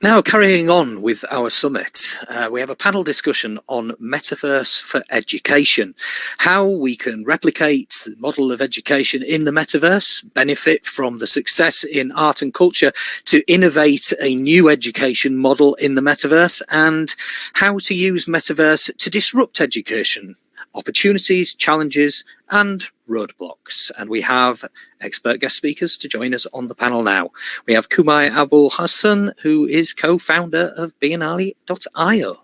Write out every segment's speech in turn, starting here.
Now, carrying on with our summit, we have a panel discussion on Metaverse for education, how we can replicate the model of education in the Metaverse, benefit from the success in art and culture to innovate a new education model in the Metaverse, and how to use Metaverse to disrupt education, opportunities, challenges, and roadblocks. And we have expert guest speakers to join us on the panel now. We have Kumai Abul Hassan, who is co-founder of Biennale.io.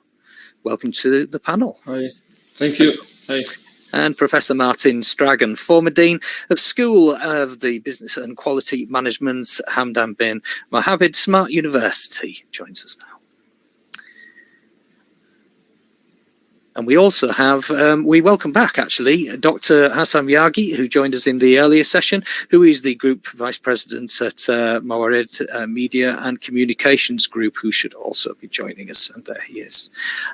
Welcome to the panel. Hi, thank you. Hi. And Professor Martin Stragan, former Dean of School of the Business and Quality Management, Hamdan bin Mohammed Smart University, joins us now. And we also have, we welcome back actually, Dr. Hassan Yagi, who joined us in the earlier session, who is the Group Vice President at Mawarid Media and Communications Group, who should also be joining us. And there he is.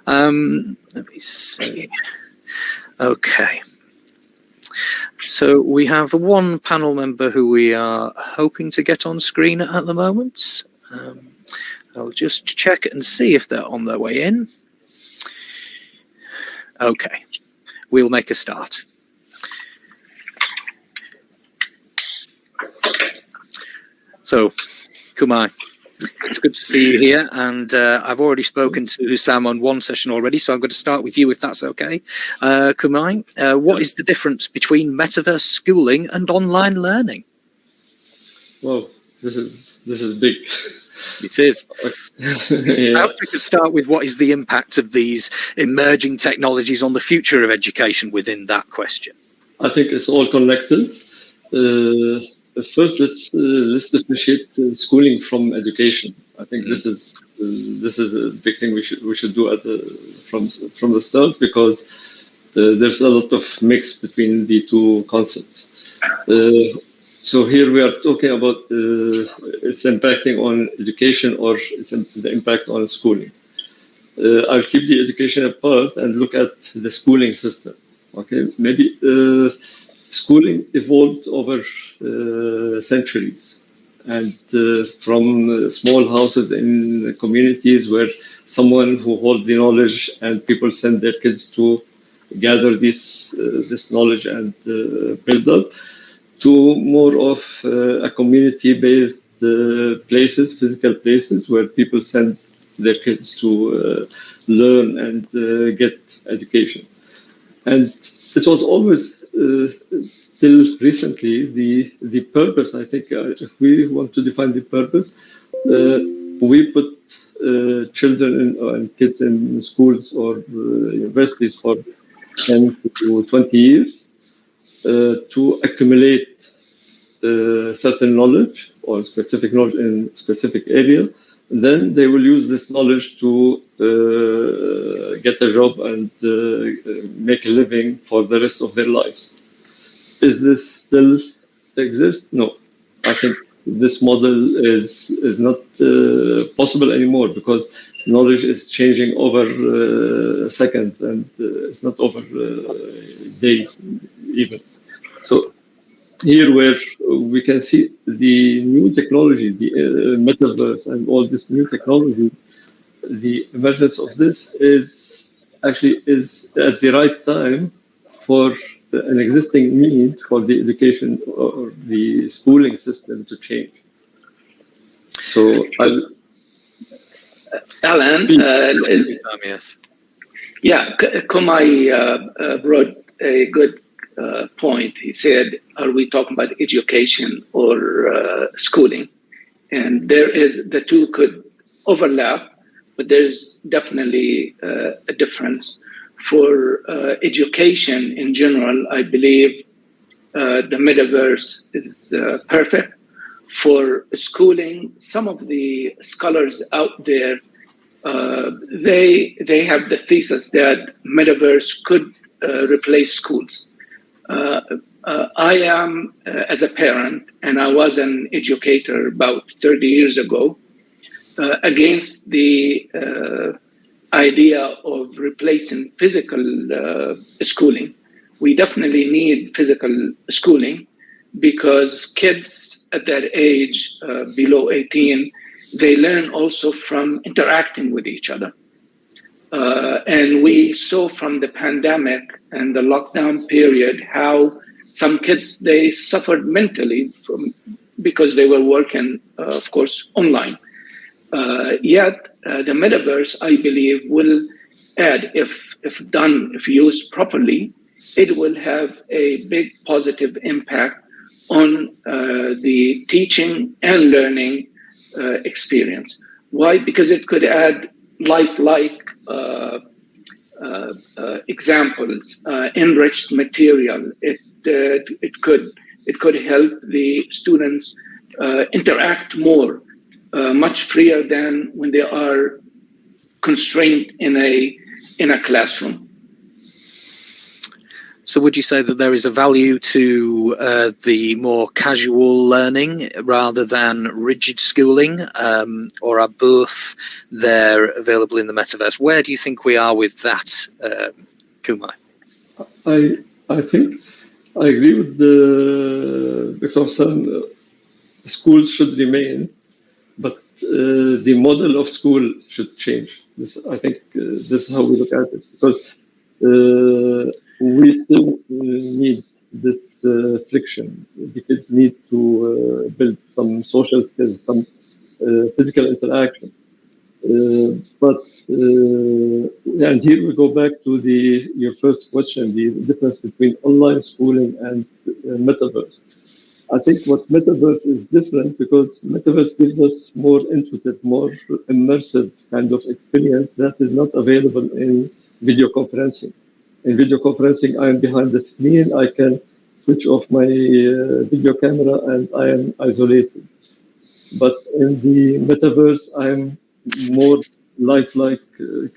Let me see. Okay. So we have one panel member who we are hoping to get on screen at the moment. I'll just check and see if they're on their way in. Okay, we'll make a start. So, Kumai, it's good to see you here, and I've already spoken to Hussam on one session already, so I'm going to start with you if that's okay. Kumai, what is the difference between metaverse schooling and online learning? Well, this is big. It is. Yeah. Perhaps we could start with what is the impact of these emerging technologies on the future of education within that question? I think it's all connected. First, let's differentiate schooling from education. I think this is a big thing we should do from the start, because there's a lot of mix between the two concepts. So here we are talking about its impacting on education, or the impact on schooling. I'll keep the education apart and look at the schooling system. Okay, maybe schooling evolved over centuries, and from small houses in communities where someone who holds the knowledge and people send their kids to gather this knowledge and build up, to more of a community-based places, physical places, where people send their kids to learn and get education. And it was always, till recently, the purpose, I think, if we want to define the purpose, we put children and kids in schools or universities for 10 to 20 years to accumulate certain knowledge or specific knowledge in specific area. Then they will use this knowledge to get a job and make a living for the rest of their lives. Is this still exist? No, I think this model is not possible anymore, because knowledge is changing over seconds, and it's not over days even. So here, where we can see the new technology, the metaverse and all this new technology, the emergence of this is at the right time for an existing need for the education or the schooling system to change. So Alan, Yes. Yeah, Kumai brought a good point. He said, are we talking about education or schooling? And the two could overlap, but there's definitely a difference. For education in general, I believe the metaverse is perfect. For schooling, some of the scholars out there, they have the thesis that metaverse could replace schools. I am, as a parent, and I was an educator about 30 years ago, against the idea of replacing physical schooling. We definitely need physical schooling, because kids at that age, below 18, they learn also from interacting with each other. And we saw from the pandemic and the lockdown period how some kids, they suffered mentally because they were working, of course, online. Yet the metaverse, I believe, will add, if used properly, it will have a big positive impact on the teaching and learning experience. Why? Because it could add lifelike examples, enriched material. It could help the students interact more, much freer than when they are constrained in a classroom. So would you say that there is a value to the more casual learning rather than rigid schooling, or are both there available in the metaverse? Where do you think we are with that, Kumai? I think I agree with because some schools should remain, but the model of school should change. I think this is how we look at it, because we still need this friction. The kids need to build some social skills, some physical interaction. And here we go back to your first question, the difference between online schooling and metaverse. I think what metaverse is different because metaverse gives us more intuitive, more immersive kind of experience that is not available in video conferencing. In video conferencing, I am behind the screen. I can switch off my video camera and I am isolated. But in the metaverse, I am more lifelike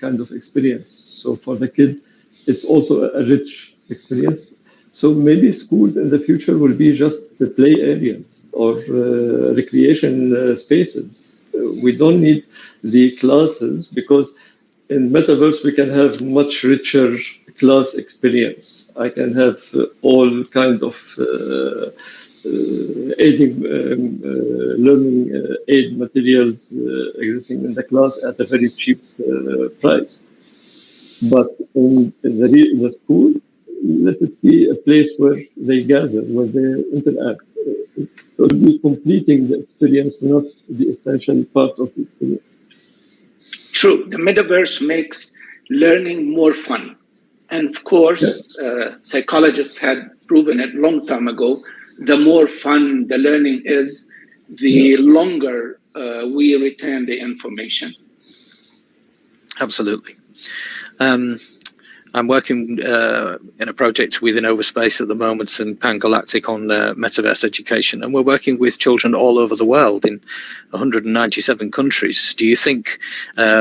kind of experience. So for the kid, it's also a rich experience. So maybe schools in the future will be just the play areas or recreation spaces. We don't need the classes because in metaverse we can have much richer class experience. I can have all kind of aiding learning aid materials existing in the class at a very cheap price. But in the school, let it be a place where they gather, where they interact. So it'll be completing the experience, not the essential part of the experience. True. The metaverse makes learning more fun. And of course, psychologists had proven it a long time ago. The more fun the learning is, the longer we retain the information. Absolutely. I'm working in a project within Overspace at the moment and Pangalactic on metaverse education, and we're working with children all over the world in 197 countries. Do you think,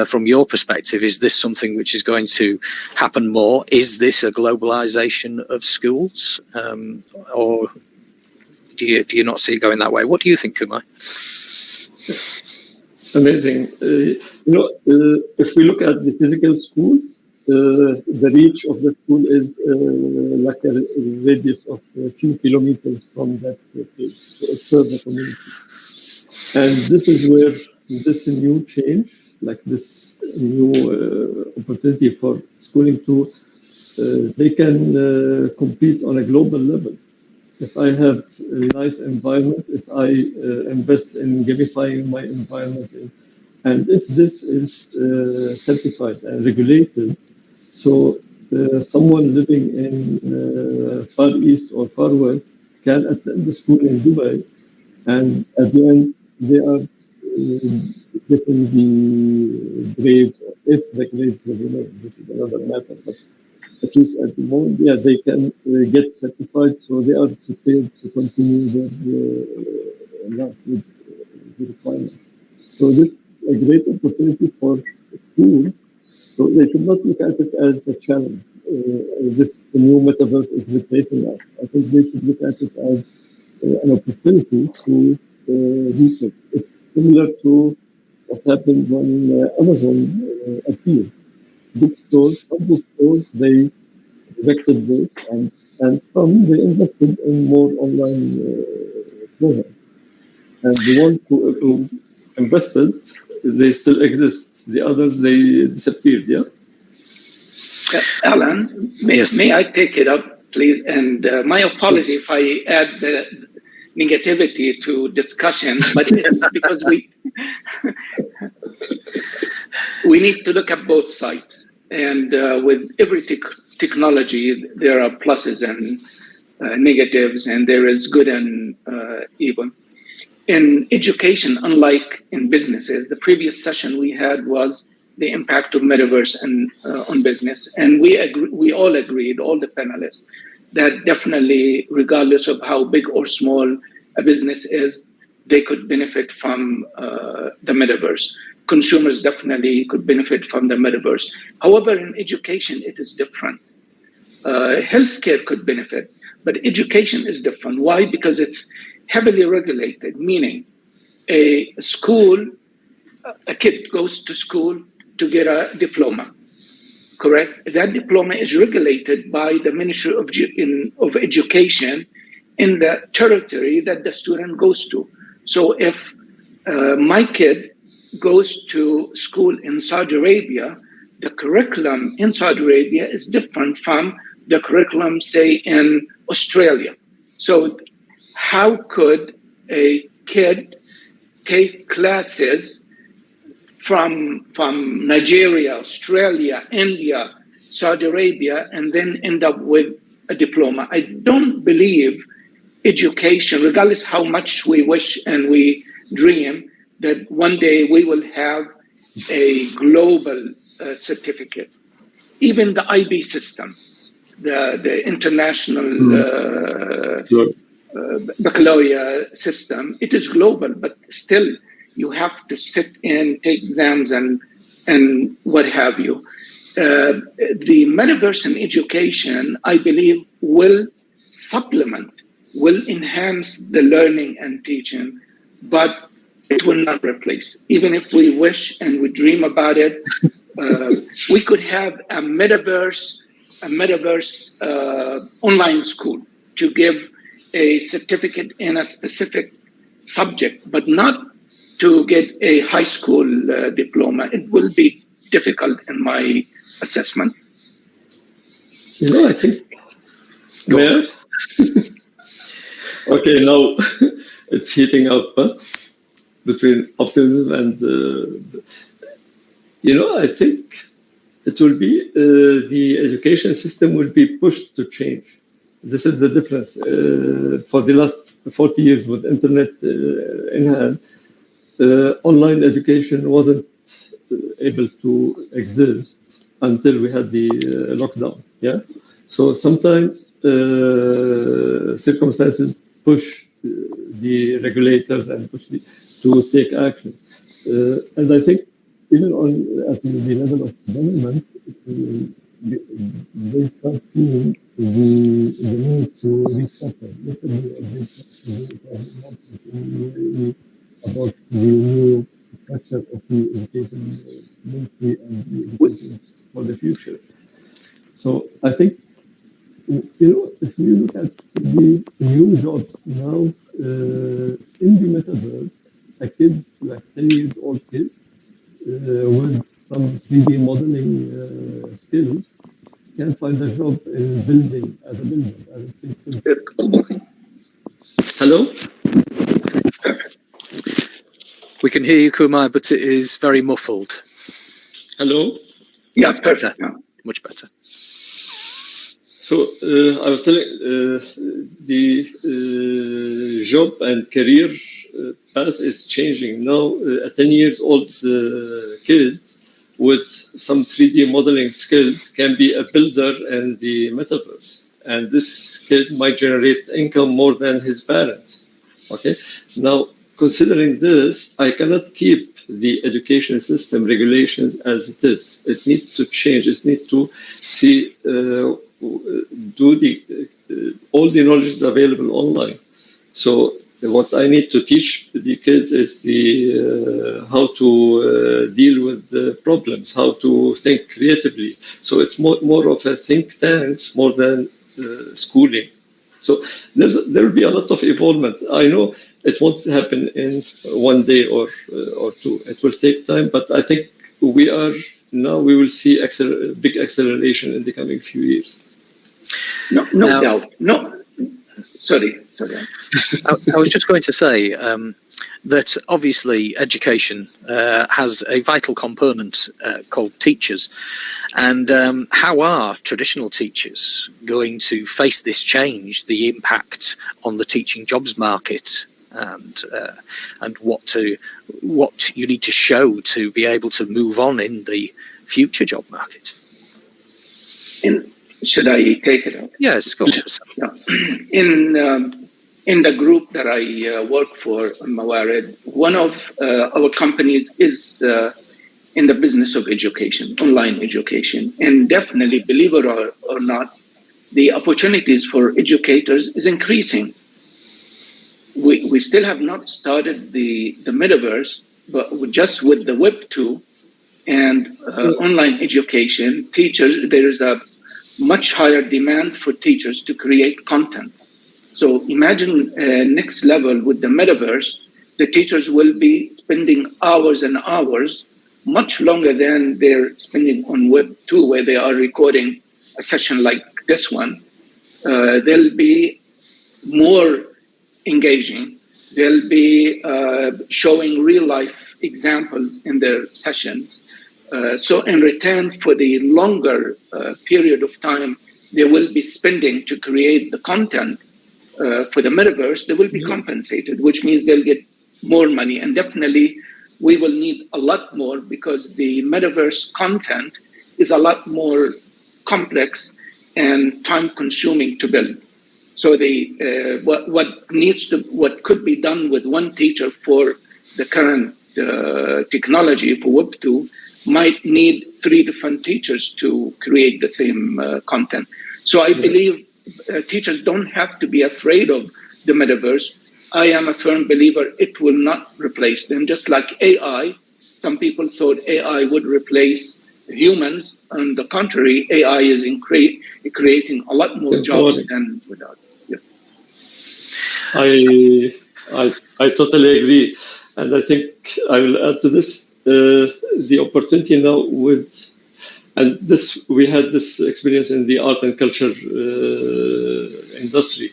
from your perspective, is this something which is going to happen more? Is this a globalization of schools, or do you not see it going that way? What do you think, Kumai? Amazing. If we look at the physical schools, the reach of the school is like a radius of a few kilometers from that place, to serve the community. And this is where this new change, like this new opportunity for schooling they can compete on a global level. If I have a nice environment, if I invest in gamifying my environment, and if this is certified and regulated, so someone living in Far East or Far West can attend the school in Dubai, and at the end they are getting the grades, if the grades will remain. This is another matter, but at least at the moment, they can get certified, so they are prepared to continue their life with the requirements. So this is a great opportunity for schools. So they should not look at it as a challenge. The new metaverse is replacing us. I think they should look at it as an opportunity to research. It's similar to what happened when Amazon appeared. Some bookstores, they rejected this, and some they invested in more online programs. And the ones who invested, they still exist. The others, they disappeared, yeah? Alan, Yes. may I take it up, please? And my apology if I add the negativity to discussion, but it's because we need to look at both sides. And with every technology, there are pluses and negatives, and there is good and evil. In education, unlike in businesses, the previous session we had was the impact of Metaverse and on business. And we all agreed, all the panelists, that definitely, regardless of how big or small a business is, they could benefit from the Metaverse. Consumers definitely could benefit from the Metaverse. However, in education, it is different. Healthcare could benefit, but education is different. Why? Because it's heavily regulated, meaning a kid goes to school to get a diploma, correct? That diploma is regulated by the Ministry of Education in the territory that the student goes to. So if my kid goes to school in Saudi Arabia, the curriculum in Saudi Arabia is different from the curriculum, say, in Australia. So how could a kid take classes from Nigeria, Australia, India, Saudi Arabia, and then end up with a diploma? I don't believe education, regardless how much we wish and we dream, that one day we will have a global certificate. Even the IB system, the international baccalaureate system, it is global, but still you have to sit and take exams and what have you. The Metaverse in education, I believe, will supplement, will enhance the learning and teaching, but it will not replace. Even if we wish and we dream about it, we could have a Metaverse online school to give a certificate in a specific subject, but not to get a high school diploma. It will be difficult in my assessment. I think. Okay, now it's heating up between optimism and, I think it will be, the education system will be pushed to change. This is the difference. For the last 40 years with internet in hand, online education wasn't able to exist until we had the lockdown. Yeah. So sometimes circumstances push the regulators and push to take action. And I think even at the level of government, they start seeing the need to restructure. About the new structure of the education ministry and the education for the future. So I think, if you look at the new jobs now in the metaverse, a kid, like 10 years old kid, with some 3D modeling skills, can find a job in building as a builder. Hello? We can hear you, Kumar, but it is very muffled. Hello? Yeah, That's better. Yeah. Much better. So I was telling the job and career path is changing. Now a 10 years old kid with some 3D modeling skills can be a builder in the metaverse. And this kid might generate income more than his parents. Okay. Now, considering this, I cannot keep the education system regulations as it is. It needs to change. It needs to see, all the knowledge is available online. So what I need to teach the kids is how to deal with the problems, how to think creatively. So it's more of a think tanks more than schooling. So there will be a lot of involvement. I know it won't happen in one day or two. It will take time, but I think we will see big acceleration in the coming few years. No doubt. No, sorry. I was just going to say that obviously education has a vital component called teachers, and how are traditional teachers going to face this change, the impact on the teaching jobs market, and what you need to show to be able to move on in the future job market? Should I take it up? Yes, go on. Yeah. In the group that I work for, Mawarid, one of our companies is in the business of education, online education. And definitely, believe it or not, the opportunities for educators is increasing. We still have not started the Metaverse, but just with the Web 2 and online education, teachers, there is a much higher demand for teachers to create content. So imagine next level with the Metaverse, the teachers will be spending hours and hours, much longer than they're spending on Web 2, where they are recording a session like this one. They'll be more engaging. They'll be showing real life examples in their sessions. So in return for the longer period of time they will be spending to create the content for the Metaverse, they will be compensated, which means they'll get more money. And definitely we will need a lot more, because the Metaverse content is a lot more complex and time consuming to build. So what could be done with one teacher for the current technology for Web 2 might need 3 different teachers to create the same content. So I believe teachers don't have to be afraid of the Metaverse. I am a firm believer it will not replace them. Just like AI, some people thought AI would replace humans. On the contrary, AI is creating a lot more jobs than without. Yeah. I totally agree, and I think I will add to this the opportunity now and this, we had this experience in the art and culture industry.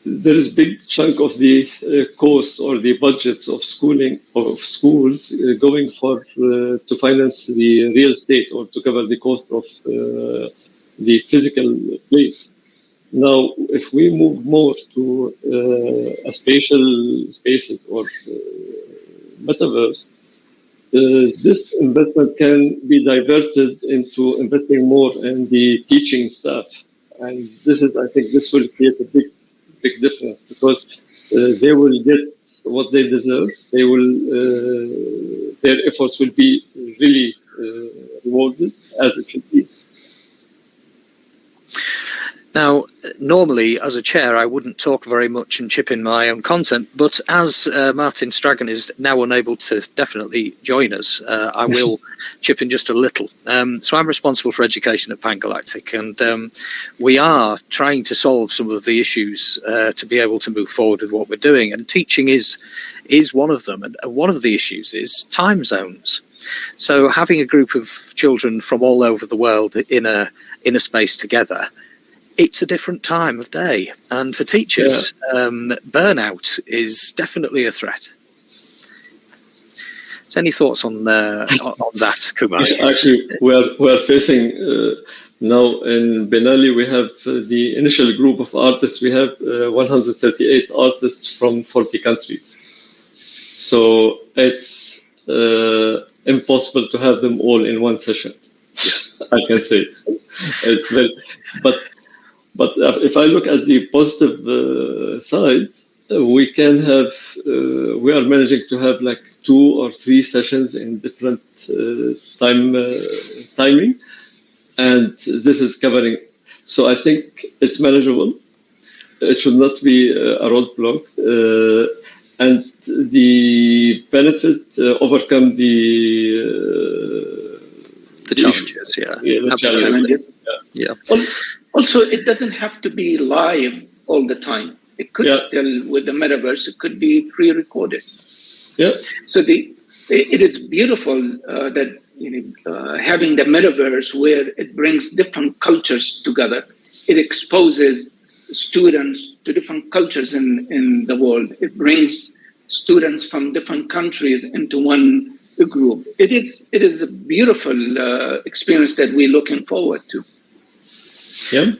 There is big chunk of the cost or the budgets of schools going for to finance the real estate or to cover the cost of the physical place. Now, if we move more to a spatial spaces or Metaverse, this investment can be diverted into investing more in the teaching staff, and I think this will create a big difference, because they will get what they deserve. They will their efforts will be really rewarded as it should be. Now, normally, as a chair, I wouldn't talk very much and chip in my own content, but as Martin Stragan is now unable to definitely join us, I will chip in just a little. So I'm responsible for education at Pan Galactic, and we are trying to solve some of the issues to be able to move forward with what we're doing, and teaching is one of them. And one of the issues is time zones. So having a group of children from all over the world in a space together, it's a different time of day, and for teachers, burnout is definitely a threat. So, any thoughts on that, Kumar? Actually, we are facing now in Ben Ali. We have the initial group of artists. We have 138 artists from 40 countries. So it's impossible to have them all in one session. Yes. I can say it's very, But if I look at the positive side, we can have, we are managing to have like 2 or 3 sessions in different timing, and this is covering. So I think it's manageable. It should not be a roadblock, and the benefit overcome the challenges. The challenges. Yeah. Also, it doesn't have to be live all the time. It could still, with the metaverse, it could be pre-recorded. Yeah. So it is beautiful that having the metaverse where it brings different cultures together. It exposes students to different cultures in the world. It brings students from different countries into one group. It is a beautiful experience that we're looking forward to. Yeah.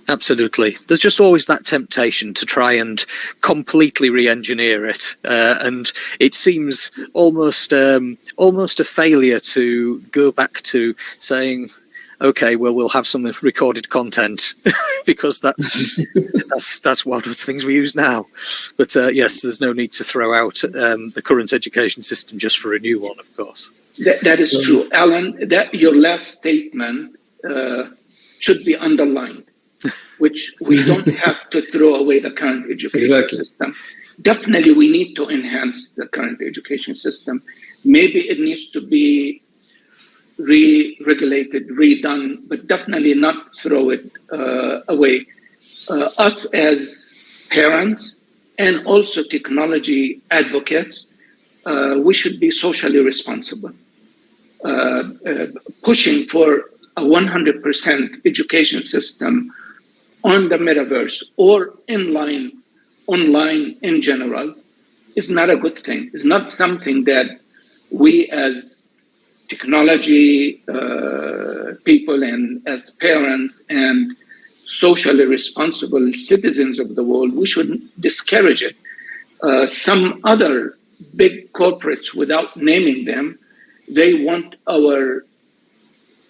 Absolutely. There's just always that temptation to try and completely re-engineer it, and it seems almost a failure to go back to saying, okay, well, we'll have some recorded content because that's one of the things we use now. But yes, there's no need to throw out the current education system just for a new one, of course. That is true, Alan. That your last statement should be underlined, which we don't have to throw away the current education system. Definitely, we need to enhance the current education system. Maybe it needs to be re-regulated, redone, but definitely not throw it away. Us as parents and also technology advocates, we should be socially responsible. Pushing for a 100% education system on the metaverse or online in general is not a good thing. It's not something that we as technology people and as parents and socially responsible citizens of the world, we shouldn't discourage it. Some other big corporates, without naming them, they want our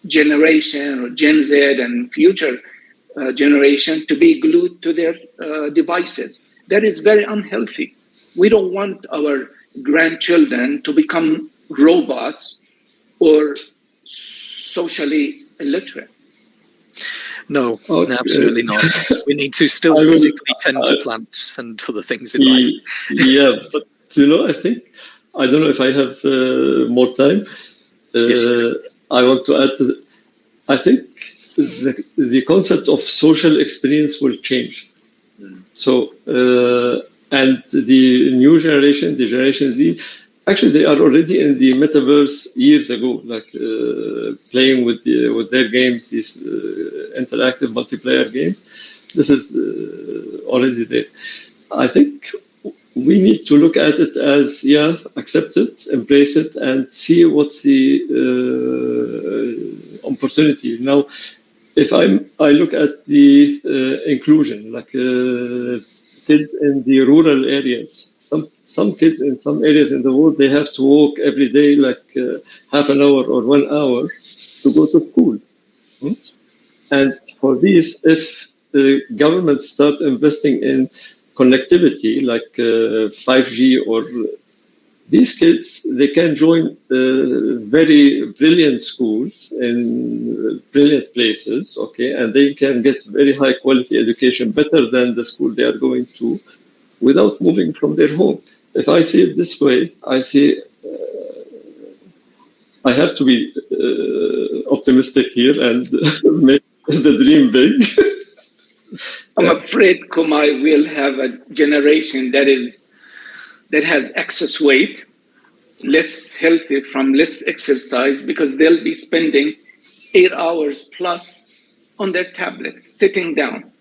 generation or Gen Z and future generation to be glued to their devices. That is very unhealthy. We don't want our grandchildren to become robots or socially illiterate. No, absolutely not. We need to still physically tend to plants and other things in life. Yeah, but I think, I don't know if I have more time. Yes. I want to add to I think the concept of social experience will change. So, and the new generation, the Generation Z, actually they are already in the metaverse years ago, like playing with their games, these interactive multiplayer games. This is already there. I think we need to look at it as, accept it, embrace it, and see what's the opportunity. Now, if I look at the inclusion, like kids in the rural areas, some kids in some areas in the world, they have to walk every day, like half an hour or 1 hour to go to school. And for these, if the government start investing in connectivity, like 5G, or these kids, they can join very brilliant schools in brilliant places, okay, and they can get very high quality education, better than the school they are going to, without moving from their home. If I see it this way, I see I have to be optimistic here and make the dream big. I'm afraid, Kumai, we'll have a generation that has excess weight, less healthy from less exercise, because they'll be spending 8 hours plus on their tablets, sitting down.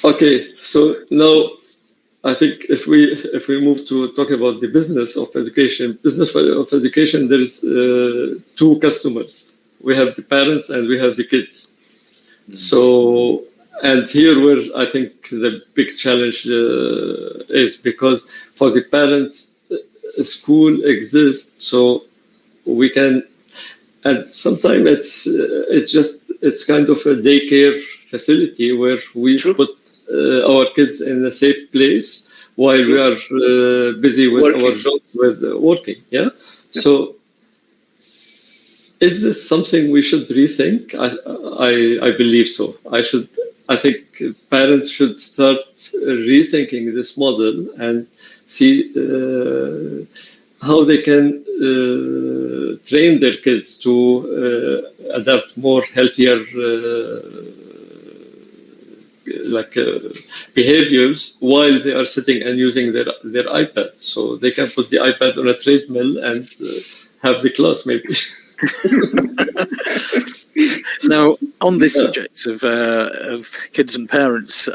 Okay, so now I think if we move to talk about the business of education, there is two customers. We have the parents and we have the kids. So, and here where I think the big challenge is, because for the parents, school exists, so we can, and sometimes it's kind of a daycare facility where we put our kids in a safe place while we are busy with our jobs, with working. Yeah. So, is this something we should rethink? I believe so. I think parents should start rethinking this model and see how they can train their kids to adapt more healthier behaviors while they are sitting and using their iPad. So they can put the iPad on a treadmill and have the class maybe. Now, on this subject of kids and parents,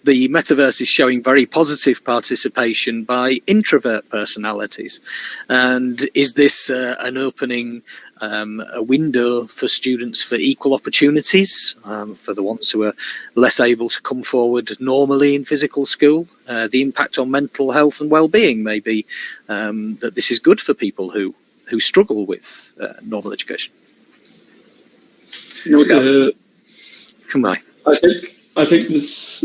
the metaverse is showing very positive participation by introvert personalities. And is this an opening, a window for students for equal opportunities, for the ones who are less able to come forward normally in physical school? The impact on mental health and well-being may be that this is good for people who struggle with normal education. No doubt. Kumai. I think this.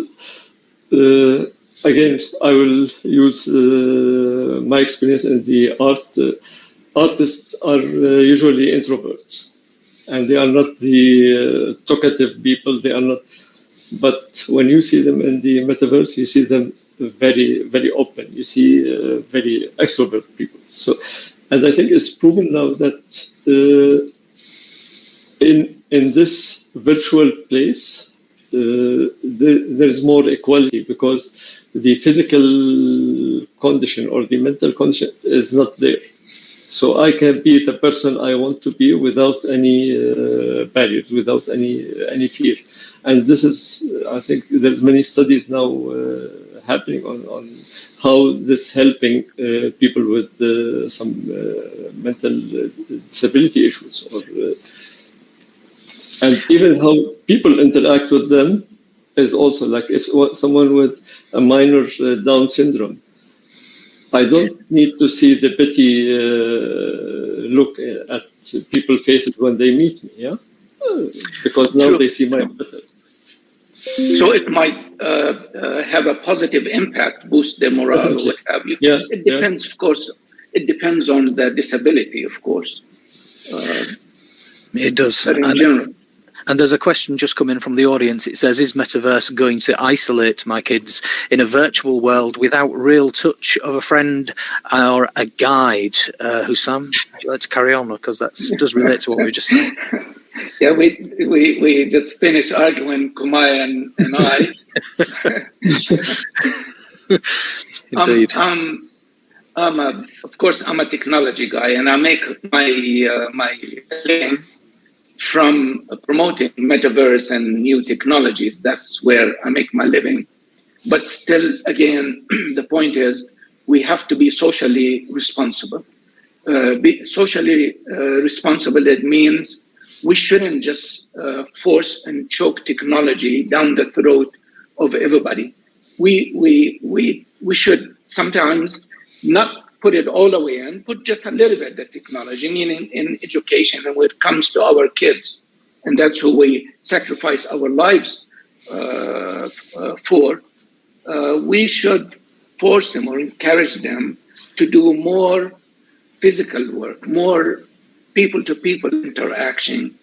Again, I will use my experience in the art. Artists are usually introverts, and they are not the talkative people. They are not. But when you see them in the metaverse, you see them very, very open. You see very extrovert people. So, and I think it's proven now that in this virtual place, there's more equality because the physical condition or the mental condition is not there. So I can be the person I want to be without any barriers, without any fear. And this is, I think, there's many studies now happening on how this helping people with some mental disability issues or. And even how people interact with them is also like if someone with a minor Down syndrome, I don't need to see the pity look at people's faces when they meet me, yeah? Because now they see my empathy. So it might have a positive impact, boost their morale, or what have you. Yeah, it depends, of course. It depends on the disability, of course. It does. But in general. And there's a question just come in from the audience. It says, is Metaverse going to isolate my kids in a virtual world without real touch of a friend or a guide? Hussam, would you like to carry on? Because that does relate to what we were just saying. Yeah, we just finished arguing, Kumai and I. Indeed. Of course, I'm a technology guy, and I make my living from promoting metaverse and new technologies. That's where I make my living. But still, again, the point is we have to be socially responsible. Socially responsible, that means we shouldn't just force and choke technology down the throat of everybody. We should sometimes not put it all away and put just a little bit of technology, meaning in education and when it comes to our kids. And that's who we sacrifice our lives for. We should force them or encourage them to do more physical work, more people-to-people interaction.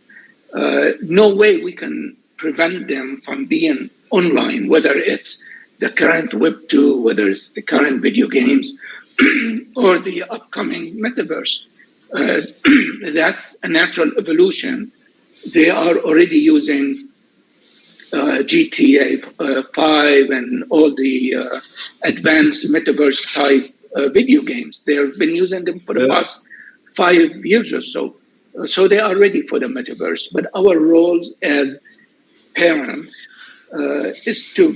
No way we can prevent them from being online, whether it's the current Web 2, whether it's the current video games, or the upcoming metaverse. That's a natural evolution. They are already using GTA 5 and all the advanced metaverse type video games. They have been using them for the past 5 years or so. So they are ready for the metaverse. But our role as parents is to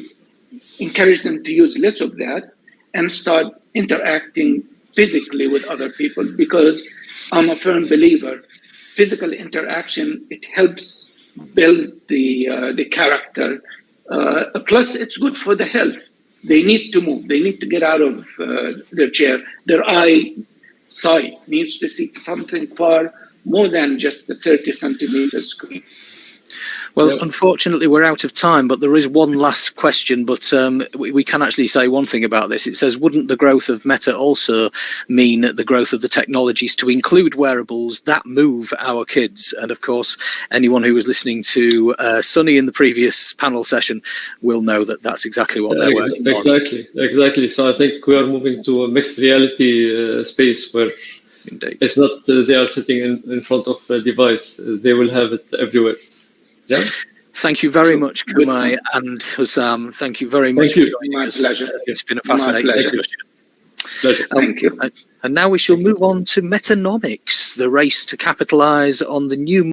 encourage them to use less of that and start interacting physically with other people, because I'm a firm believer, physical interaction, it helps build the character. Plus, it's good for the health. They need to move. They need to get out of their chair. Their eyesight needs to see something far more than just the 30 centimeter screen. Well, unfortunately, we're out of time, but there is one last question. But we can actually say one thing about this. It says, wouldn't the growth of Meta also mean the growth of the technologies to include wearables that move our kids? And of course, anyone who was listening to Sunny in the previous panel session will know that that's exactly what they're working on. Exactly. So I think we are moving to a mixed reality space where Indeed. It's not they are sitting in front of a device. They will have it everywhere. Yeah. Thank you very much, Kumai and Hussam. Thank you very much for joining us. Pleasure. It's been a fascinating discussion. Pleasure. Thank you. And now we shall move on to metanomics, the race to capitalize on the new